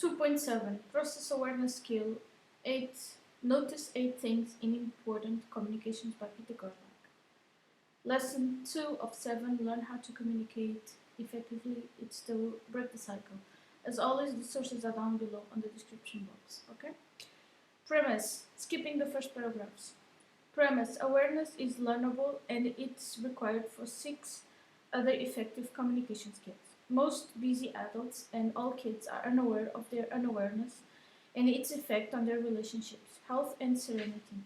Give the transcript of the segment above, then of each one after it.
2.7 Process-awareness Skill 8. Notice 8 things in important communications by Peter Gerlach. Lesson 2 of 7. Learn how to communicate effectively. It's to break the cycle. As always, the sources are down below on the description box. Okay? Premise. Skipping the first paragraphs. Premise. Awareness is learnable and it's required for 6 other effective communication skills. Most busy adults and all kids are unaware of their unawareness and its effect on their relationships, health and serenity.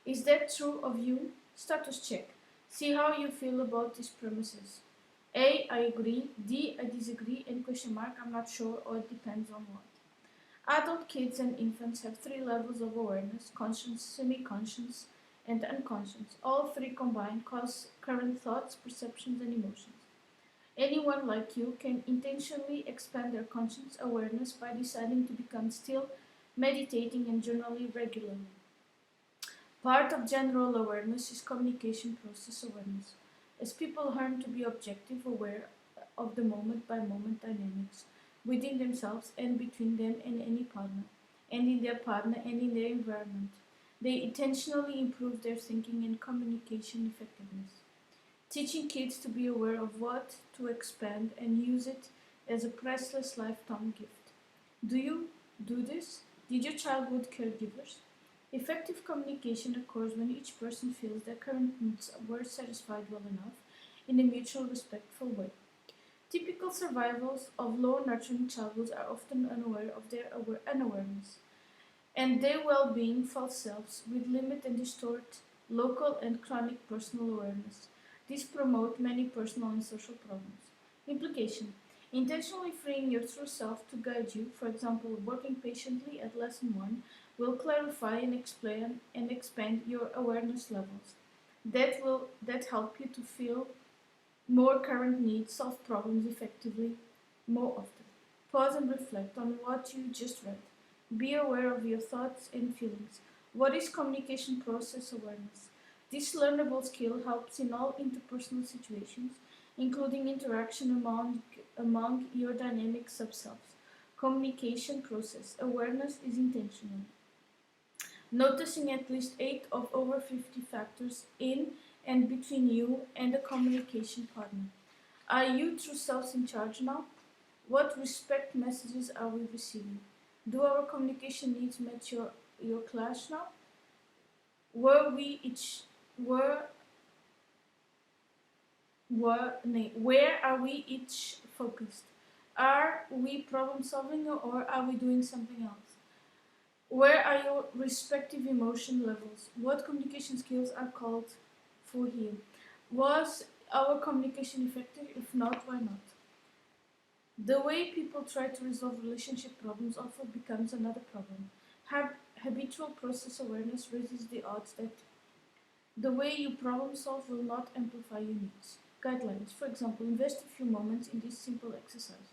Is that true of you? Status check. See how you feel about these premises. A. I agree. D. I disagree. And question mark, I'm not sure, or it depends on what. Adult kids and infants have 3 levels of awareness: conscious, semi-conscious, and unconscious. All 3 combined cause current thoughts, perceptions, and emotions. Anyone like you can intentionally expand their conscious awareness by deciding to become still, meditating, and journaling regularly. Part of general awareness is communication process awareness. As people learn to be objective, aware of the moment-by-moment dynamics within themselves and between them and any partner, and in their partner and in their environment, they intentionally improve their thinking and communication effectiveness. Teaching kids to be aware of what to expand and use it as a priceless lifetime gift. Do you do this? Did your childhood caregivers? Effective communication occurs when each person feels their current needs were satisfied well enough in a mutual respectful way. Typical survivors of low nurturing childhoods are often unaware of their unawareness and their well-being false selves with limit and distort local and chronic personal awareness. These promote many personal and social problems. Implication. Intentionally freeing your true self to guide you, for example, working patiently at lesson 1, will clarify and explain and expand your awareness levels. That help you to feel more current needs, solve problems effectively more often. Pause and reflect on what you just read. Be aware of your thoughts and feelings. What is communication process awareness? This learnable skill helps in all interpersonal situations, including interaction among your dynamic subselves. Communication process awareness is intentional. Noticing at least 8 of over 50 factors in and between you and a communication partner. Are you true selves in charge now? What respect messages are we receiving? Do our communication needs match your clash now? Where are we each focused? Are we problem solving or are we doing something else? Where are your respective emotion levels? What communication skills are called for here? Was our communication effective? If not, why not? The way people try to resolve relationship problems often becomes another problem. Habitual process awareness raises the odds that the way you problem solve will not amplify your needs. Guidelines. For example, invest a few moments in this simple exercise.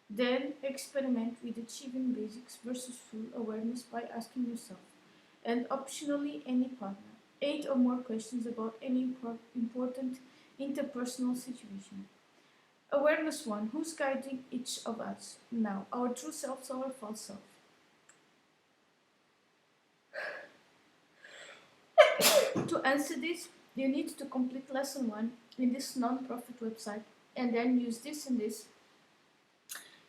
Then experiment with achieving basics versus full awareness by asking yourself, and optionally any partner, 8 or more questions about any important interpersonal situation. Awareness 1. Who's guiding each of us now? Our true selves or our false self? To answer this, you need to complete lesson 1 in this non-profit website and then use this and this.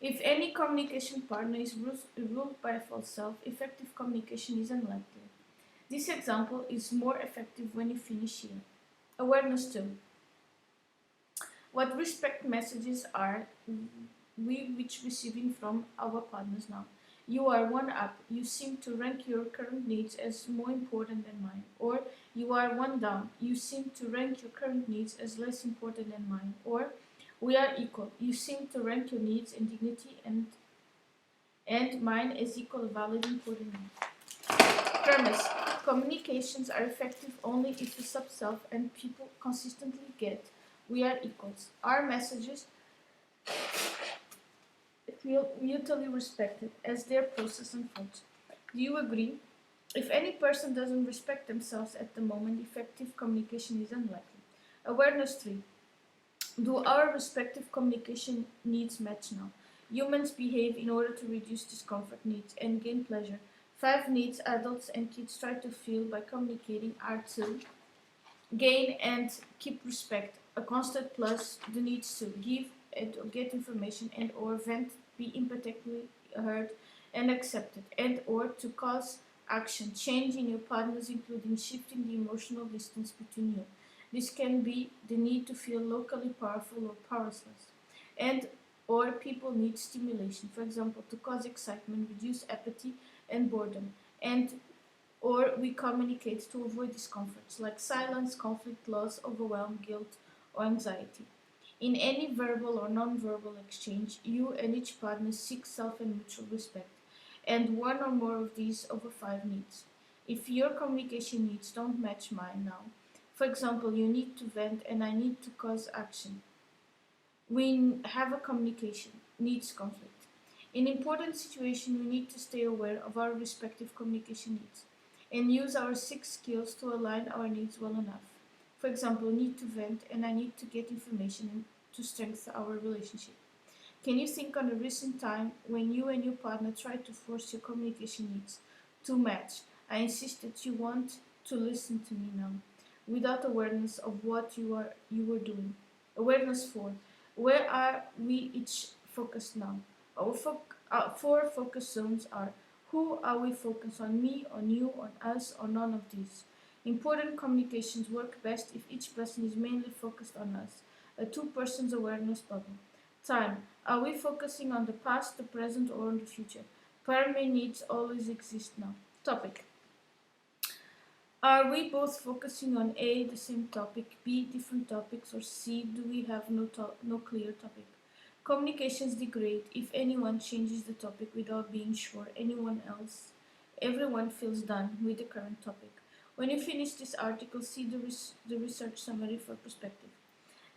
If any communication partner is ruled by a false self, effective communication is unlikely. This example is more effective when you finish here. Awareness 2. What respect messages are we receiving from our partners now? You are 1 up. You seem to rank your current needs as more important than mine. Or you are 1 down. You seem to rank your current needs as less important than mine. Or we are equal. You seem to rank your needs and dignity and mine as equal, valid, important. Premise. Communications are effective only if the sub-self and people consistently get we are equals. Our messages feel mutually respected as their process unfolds. Do you agree? If any person doesn't respect themselves at the moment, effective communication is unlikely. Awareness 3. Do our respective communication needs match now? humans behave in order to reduce discomfort needs and gain pleasure. 5 needs adults and kids try to feel by communicating are to gain and keep respect, a constant plus the needs to give and get information and or vent, be empathetically heard and accepted, and or to cause action, change in your partners including shifting the emotional distance between you. This can be the need to feel locally powerful or powerless, and or people need stimulation, for example, to cause excitement, reduce apathy and boredom, and or we communicate to avoid discomforts like silence, conflict, loss, overwhelm, guilt, or anxiety. In any verbal or non-verbal exchange, you and each partner seek self and mutual respect, and one or more of these over 5 needs. If your communication needs don't match mine now, for example, you need to vent and I need to cause action, we have a communication needs conflict. In important situations, we need to stay aware of our respective communication needs and use our 6 skills to align our needs well enough. For example, need to vent and I need to get information to strengthen our relationship. Can you think on a recent time when you and your partner tried to force your communication needs to match? I insist that you want to listen to me now, without awareness of what you were doing. Awareness 4. Where are we each focused now? Our 4 focus zones are: who are we focused on? Me, on you, on us, or none of these? Important communications work best if each person is mainly focused on us. A 2 persons awareness bubble. Time. Are we focusing on the past, the present, or on the future? Primary needs always exist now. Topic. Are we both focusing on A, the same topic, B, different topics, or C, do we have no clear topic? Communications degrade if anyone changes the topic without being sure everyone feels done with the current topic. When you finish this article, see the research summary for perspective.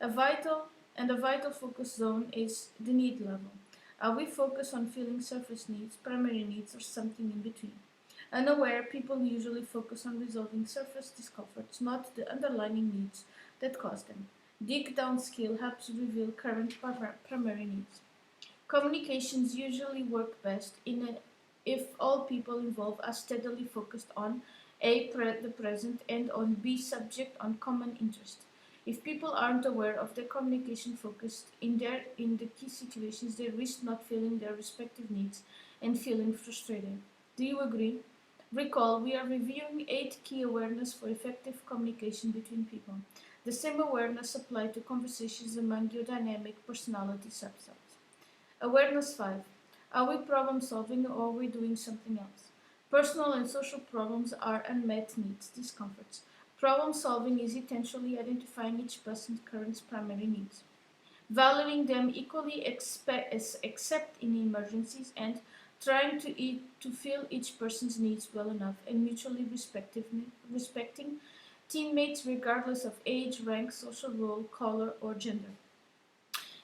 A vital focus zone is the need level. Are we focused on filling surface needs, primary needs, or something in between? Unaware people usually focus on resolving surface discomforts, not the underlying needs that cause them. Dig down skill helps reveal current primary needs. Communications usually work best if all people involved are steadily focused on A, the present, and on B, subject on common interest. If people aren't aware of their communication focused in the key situations, they risk not feeling their respective needs and feeling frustrated. Do you agree? Recall, we are reviewing 8 key awareness for effective communication between people. The same awareness applies to conversations among your dynamic personality subsets. Awareness 5. Are we problem solving or are we doing something else? Personal and social problems are unmet needs, discomforts. Problem solving is intentionally identifying each person's current primary needs, valuing them equally except in emergencies, and trying to fill each person's needs well enough and mutually respecting teammates regardless of age, rank, social role, color, or gender.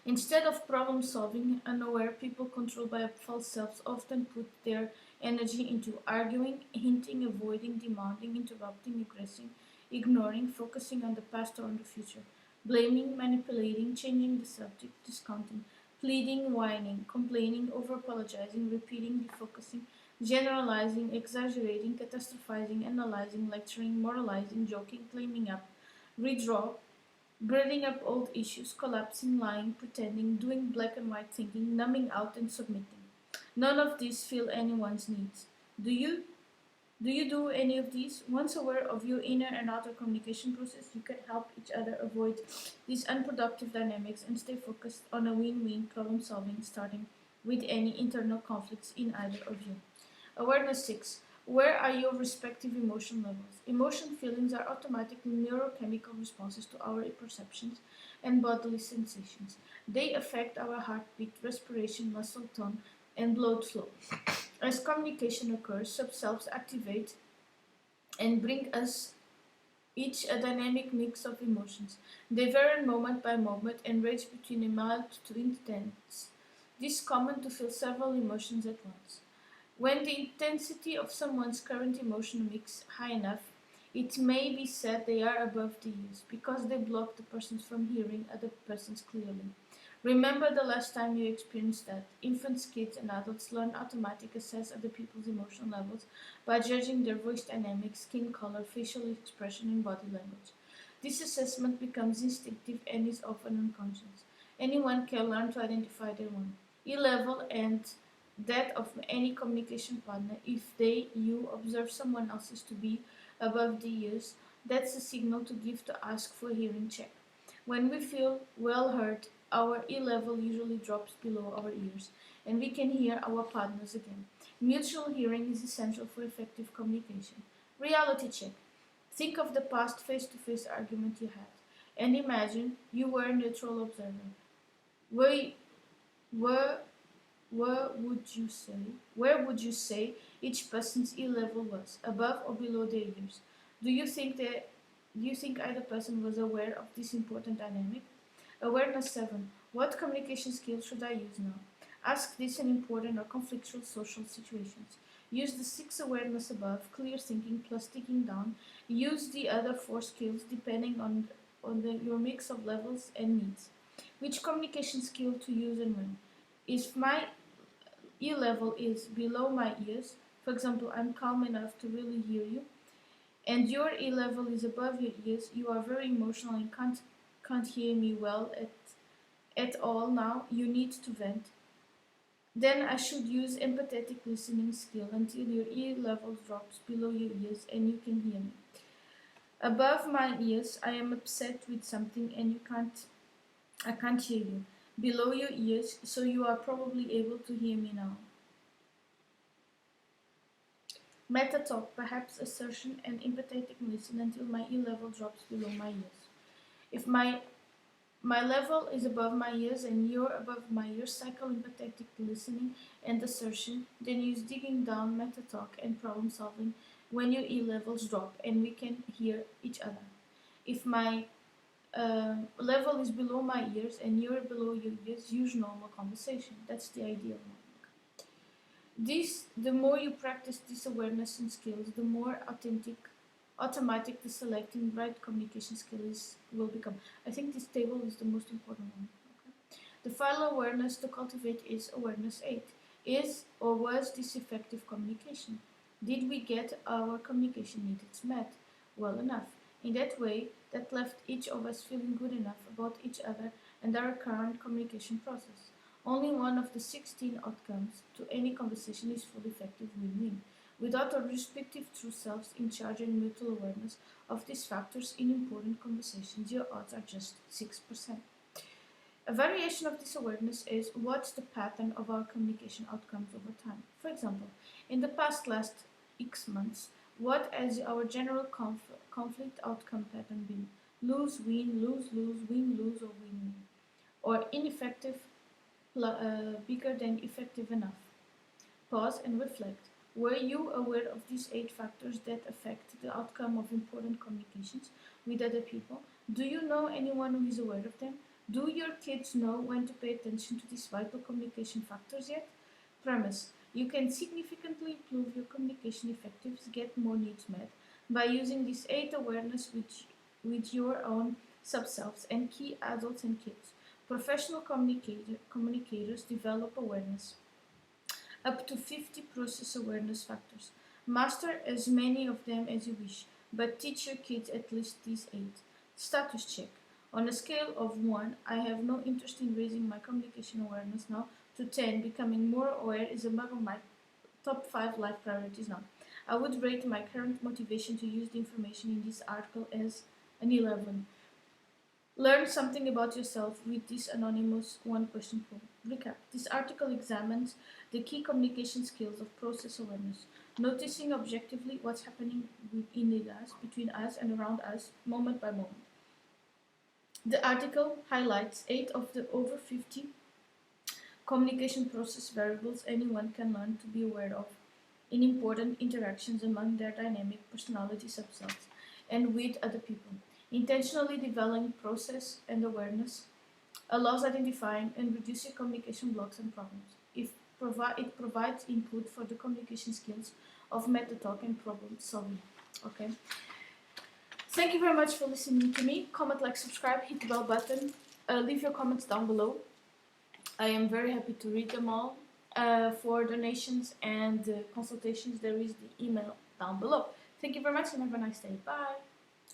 Instead of problem solving, unaware people controlled by false selves often put their energy into arguing, hinting, avoiding, demanding, interrupting, aggressing, ignoring, focusing on the past or on the future, blaming, manipulating, changing the subject, discounting, pleading, whining, complaining, over-apologizing, repeating, defocusing, generalizing, exaggerating, catastrophizing, analyzing, lecturing, moralizing, joking, claiming up, redraw, bringing up old issues, collapsing, lying, pretending, doing black and white thinking, numbing out, and submitting. None of these fill anyone's needs. Do you? Do you do any of these? Once aware of your inner and outer communication process, you can help each other avoid these unproductive dynamics and stay focused on a win-win problem solving, starting with any internal conflicts in either of you. Awareness 6. Where are your respective emotion levels? Emotion feelings are automatic neurochemical responses to our perceptions and bodily sensations. They affect our heartbeat, respiration, muscle tone, and blood flow. As communication occurs, subselves activate and bring us each a dynamic mix of emotions. They vary moment by moment and range between a mild to intense. It is common to feel several emotions at once. When the intensity of someone's current emotional mix high enough, it may be said they are above the use, because they block the persons from hearing other persons clearly. Remember the last time you experienced that. Infants, kids, and adults learn automatic assess other people's emotional levels by judging their voice dynamics, skin color, facial expression, and body language. This assessment becomes instinctive and is often unconscious. Anyone can learn to identify their own E-level and that of any communication partner. If you observe someone else's to be above the ears, that's a signal to give to ask for hearing check. When we feel well heard, our E-level usually drops below our ears, and we can hear our partners again. Mutual hearing is essential for effective communication. Reality check. Think of the past face-to-face argument you had, and imagine you were a neutral observer. Where, where, where would you say each person's E-level was, above or below their ears? Do you think either person was aware of this important dynamic? Awareness 7. What communication skills should I use now? Ask this in important or conflictual social situations. Use the 6 awareness above, clear thinking plus digging down. Use the other 4 skills depending on your mix of levels and needs. Which communication skill to use and when? If my E-level is below my ears, for example, I'm calm enough to really hear you, and your E-level is above your ears, you are very emotional and can't hear me well at all now, you need to vent. Then I should use empathetic listening skill until your E-level drops below your ears and you can hear me. Above my ears, I am upset with something and I can't hear you. Below your ears, so you are probably able to hear me now. Meta talk, perhaps assertion and empathetic listen until my E-level drops below my ears. If my level is above my ears and you're above my ears, cycle empathetic listening and assertion, then use digging down, meta talk, and problem solving when your E-levels drop and we can hear each other. If my level is below my ears and you're below your ears, use normal conversation. That's the ideal one. The more you practice this awareness and skills, the more automatic the selecting right communication skills will become. I think this table is the most important one. Okay? The final awareness to cultivate is awareness 8. Is or was this effective communication? Did we get our communication needs met well enough? In that way, that left each of us feeling good enough about each other and our current communication process. Only one of the 16 outcomes to any conversation is fully effective win-win. Without our respective true selves in charge and mutual awareness of these factors in important conversations, your odds are just 6%. A variation of this awareness is what's the pattern of our communication outcomes over time. For example, in the last X months, what has our general conflict outcome pattern been? Lose, win, lose, lose, win, lose, or win, win. Or ineffective, bigger than effective enough. Pause and reflect. Were you aware of these 8 factors that affect the outcome of important communications with other people? Do you know anyone who is aware of them? Do your kids know when to pay attention to these vital communication factors yet? Premise. You can significantly improve your communication effectiveness, get more needs met, by using these 8 awareness with your own sub-selves and key adults and kids. Professional communicators develop awareness up to 50 process awareness factors. Master as many of them as you wish, but teach your kids at least these 8. Status check. On a scale of 1, I have no interest in raising my communication awareness now, to 10, becoming more aware is among my top 5 life priorities now. I would rate my current motivation to use the information in this article as an 11. Learn something about yourself with this anonymous 1-question poll. Recap. This article examines the key communication skills of process awareness, noticing objectively what's happening within us, between us and around us, moment by moment. The article highlights 8 of the over 50 communication process variables anyone can learn to be aware of in important interactions among their dynamic personality subselves and with other people. Intentionally developing process and awareness allows identifying and reducing communication blocks and problems. It provides input for the communication skills of meta talk and problem solving. Okay. Thank you very much for listening to me. Comment, like, subscribe, hit the bell button. Leave your comments down below. I am very happy to read them all. For donations and consultations, there is the email down below. Thank you very much and have a nice day. Bye.